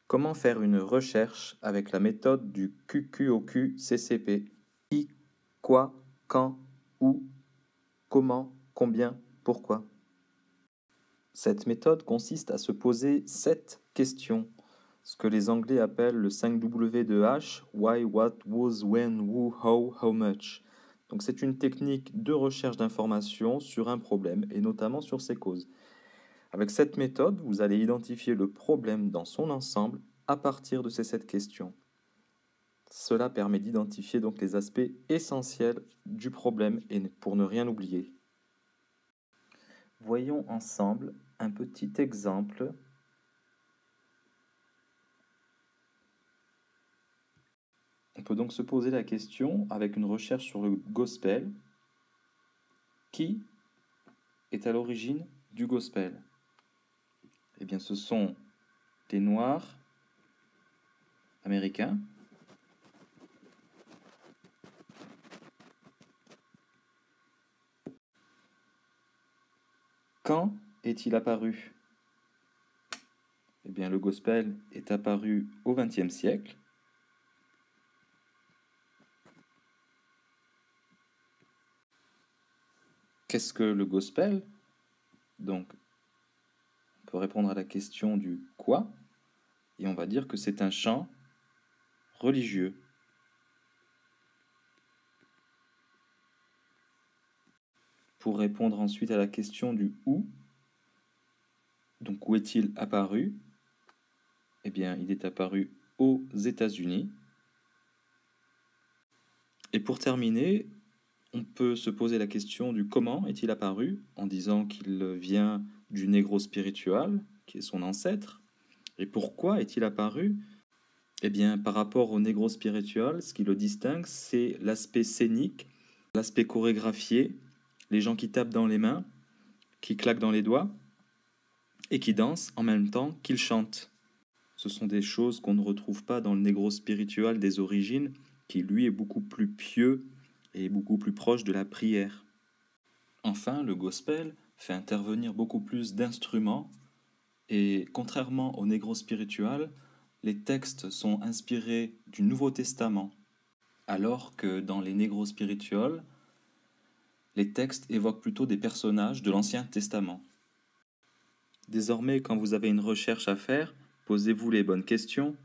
Comment faire une recherche avec la méthode du QQOQ-CCP? Qui, quoi, quand, où, comment, combien, pourquoi? Cette méthode consiste à se poser 7 questions, ce que les Anglais appellent le 5W de H, why, what, whose, when, who, how much. Donc c'est une technique de recherche d'informations sur un problème et notamment sur ses causes. Avec cette méthode, vous allez identifier le problème dans son ensemble à partir de ces 7 questions. Cela permet d'identifier donc les aspects essentiels du problème et pour ne rien oublier. Voyons ensemble un petit exemple. On peut donc se poser la question avec une recherche sur le gospel. Qui est à l'origine du gospel? Eh bien, ce sont des Noirs américains Quand est-il apparu? Eh bien, le gospel est apparu au XXe siècle. Qu'est-ce que le gospel? Donc, on peut répondre à la question du quoi, et on va dire que c'est un chant religieux. Pour répondre ensuite à la question du où, donc où est-il apparu? Eh bien, il est apparu aux États-Unis. Et pour terminer, on peut se poser la question du comment est-il apparu, en disant qu'il vient du négro spiritual, qui est son ancêtre. Et pourquoi est-il apparu? Eh bien, par rapport au négro spiritual, ce qui le distingue, c'est l'aspect scénique, l'aspect chorégraphié, les gens qui tapent dans les mains, qui claquent dans les doigts, et qui dansent en même temps qu'ils chantent. Ce sont des choses qu'on ne retrouve pas dans le négro spiritual des origines, qui lui est beaucoup plus pieux et beaucoup plus proche de la prière. Enfin, le gospel fait intervenir beaucoup plus d'instruments, et contrairement au négro spiritual, les textes sont inspirés du Nouveau Testament, alors que dans les négro spirituals, les textes évoquent plutôt des personnages de l'Ancien Testament. Désormais, quand vous avez une recherche à faire, posez-vous les bonnes questions